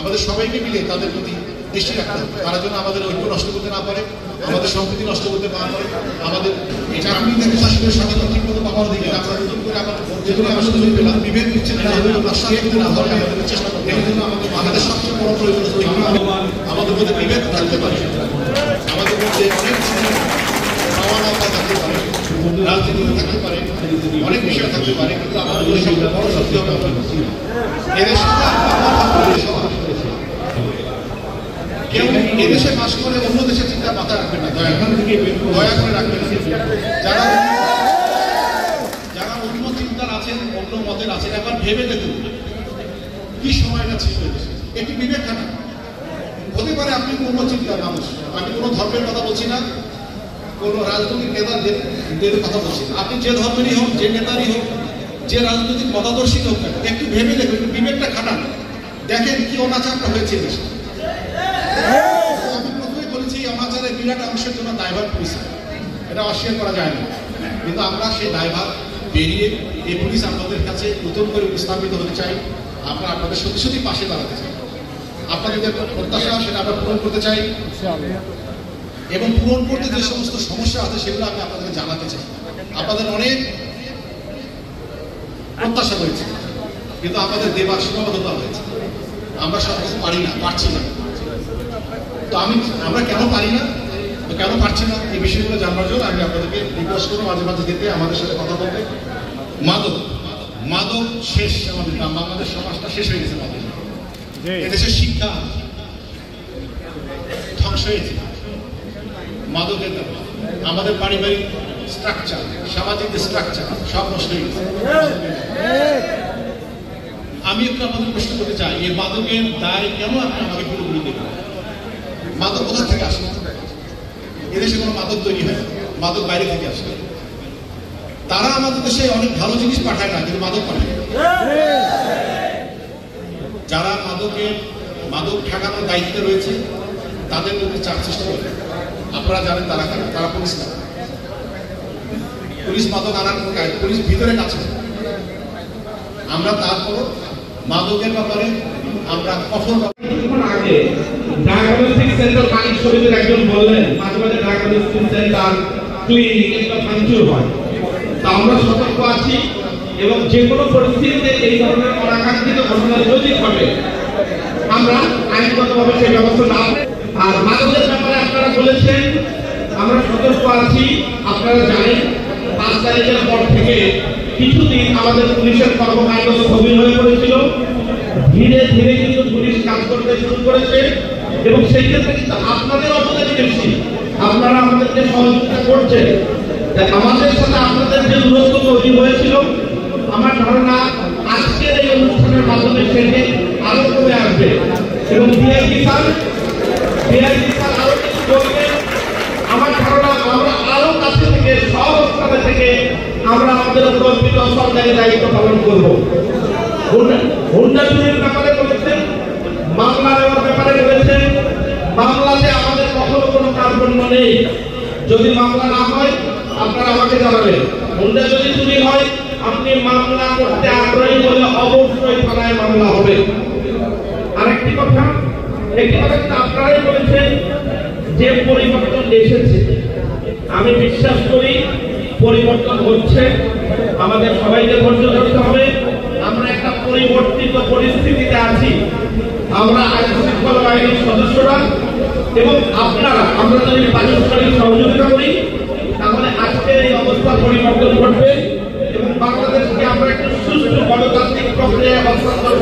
আমাদের সবাইকে মিলে তাদের প্রতি দৃষ্টি রাখতে হবে, তারা যেন আমাদের ঐক্য নষ্ট করতে না পারে, আমাদের সম্প্রীতি নষ্ট করতে না পারে, আমাদের এটা আমি থেকে শাসনের স্বাধীনতা ঠিক মতো পাওয়ার দিকে আমরা নতুন করে আবার যেগুলো আমরা সুযোগ পেলাম বিভেদ বিচ্ছেদ না হলে না ধরে আমাদের চেষ্টা করতে এই জন্য আমাদের সবচেয়ে বড় প্রয়োজন আমাদের মধ্যে বিভেদ থাকতে পারে, আমাদের মধ্যে অনেক সমানতা থাকতে পারে, রাজনীতি থাকতে পারে, অনেক বিষয় থাকতে পারে, কিন্তু আমাদের সবচেয়ে বড় শক্তি হবে এদের সাথে কেউ এদেশে বাস করে অন্য দেশের চিন্তা মাথায় রাখবেন না, দয়া করে রাখবেন। যারা অন্য চিন্তার আছেন, অন্য মতের আছেন, একবার ভেবে দেখুন কি সময়টা ছিল একটি বিবেক খানা হতে পারে। আপনি অন্য চিন্তার মানুষ, আমি কোনো ধর্মের কথা বলছি না, কোনো রাজনৈতিক নেতাদের কথা বলছি না, আপনি যে ধর্মেরই হোক, যে নেতারই হোক, যে রাজনৈতিক মতাদর্শী হোক, একটু ভেবে দেখুন, একটু বিবেকটা খাটান, দেখেন কি অনাচারটা হয়েছে দেশে। আমি প্রথমে বলেছি অনাচারের বিরাট অংশের জন্য দায়ভার পুলিশ, এটা অস্বীকার করা যায় না, কিন্তু আমরা সেই দায়ভার বেরিয়ে এই পুলিশ আপনাদের কাছে নতুন করে উপস্থাপিত হতে চাই, আমরা আপনাদের সত্যি সত্যি পাশে দাঁড়াতে চাই, আপনাদের যে প্রত্যাশা সেটা আমরা পূরণ করতে চাই, এবং পূরণ করতে যে সমস্ত সমস্যা আছে সেগুলো আমি আপনাদেরকে জানাতে চাই। আপনাদের অনেক প্রত্যাশা রয়েছে, কিন্তু আমাদের দেবার সীমাবদ্ধতা হয়েছে, আমরা সব কিছু পারছি না। তো আমরা কেন পারি না, তো কেন পারছি না, এই বিষয়গুলো জানবার জন্য আমি আপনাদেরকে রিকোয়েস্ট করবো মাঝে মাঝে যেতে, আমাদের সাথে কথা বলতে। মাদক শেষ, আমাদের বাংলাদেশ সমাজটা শেষ হয়ে গেছে, মাদক এদেশের শিক্ষা ধ্বংস হয়েছে মাদকের কারণে, আমাদের পারিবারিক স্ট্রাকচার, সামাজিক স্ট্রাকচার সব নষ্ট হয়ে গেছে। আমি একটু আপনাদের প্রশ্ন করতে চাই, এই মাদকের দায় কেন আপনি আমাকে পুরোপুরি দেবেন? মাদক কোথা থেকে আসে? এদেশে কোনো মাদক তৈরি হয়, মাদক বাইরে থেকে আসে। তারা আমাদের দেশে অনেক ভালো জিনিস পাঠায় না, কিন্তু মাদক পাঠায়। যারা মাদক ঠেকানোর দায়িত্বে রয়েছে তাদের মধ্যে চাপ সৃষ্টি করে। আপনারা জানেন তারা কারা, তারা পুলিশ না। পুলিশ মাদক আনার পুলিশ ভিতরে কাছে, আমরা তারপর মাদকের ব্যাপারে আমরা কঠোর। আগে ডায়াগনস্টিক সেন্টার মালিক শরীফের একজন বললেন মাঝে মাঝে ডায়াগনস্টিক সেন্টার ক্লিনিক এগুলো ভাঙচুর হয়, তা আমরা সতর্ক আছি এবং যে কোনো পরিস্থিতিতে এই ধরনের অনাকাঙ্ক্ষিত ঘটনা যদি ঘটে আমরা আইনগতভাবে সেই ব্যবস্থা না। আর মাদকের ব্যাপারে আপনারা বলেছেন আমরা সতর্ক আছি। আপনারা জানেন 5 তারিখের পর থেকে কিছুদিন আমাদের পুলিশের কর্মকাণ্ড স্থবির হয়ে পড়েছিল, ধীরে ধীরে কিন্তু পুলিশ কাজ করতে শুরু করেছে এবং সেই ক্ষেত্রে কিন্তু আপনাদের অবদানই বেশি, আপনারা আমাদেরকে সহযোগিতা করছেন। আমাদের সাথে আপনাদের যে দূরত্ব তৈরি হয়েছিল আমার ধারণা আজকের এই অনুষ্ঠানের মাধ্যমে সেটি আরো কমে আসবে এবং ডিআইজি স্যার আরো কিছু বলবেন। আমার ধারণা আমরা আরো কাছে থেকে সহস্থানে থেকে আমরা আমাদের কল্পিত সরকারি দায়িত্ব পালন করব। হুন্ডা চুরির ব্যাপারে বলেছেন, মামলা নেওয়ার ব্যাপারে বলেছেন, মামলাতে আমাদের কখনো কোনো কার্পণ্য নেই। যদি মামলা না হয় আপনারা আমাকে জানাবেন। হুন্ডা যদি চুরি হয় আপনি মামলা করতে আগ্রহী হলে অবশ্যই থানায় মামলা হবে। আরেকটি কথা, আপনারাই বলেছেন যে পরিবর্তন এসেছে, আমি বিশ্বাস করি পরিবর্তন হচ্ছে, আমাদের সবাইকে ধৈর্য ধরতে হবে। আমরা একটা পরিবর্তিত পরিস্থিতিতে আছি, আমরা আইন শৃঙ্খলা বাহিনীর সদস্যরা এবং আপনারা আমরা যদি পারস্পরিক সহযোগিতা করি তাহলে আজকের এই অবস্থা পরিবর্তন ঘটবে এবং বাংলাদেশকে আমরা একটা সুষ্ঠু গণতান্ত্রিক প্রক্রিয়ায় হস্তান্তর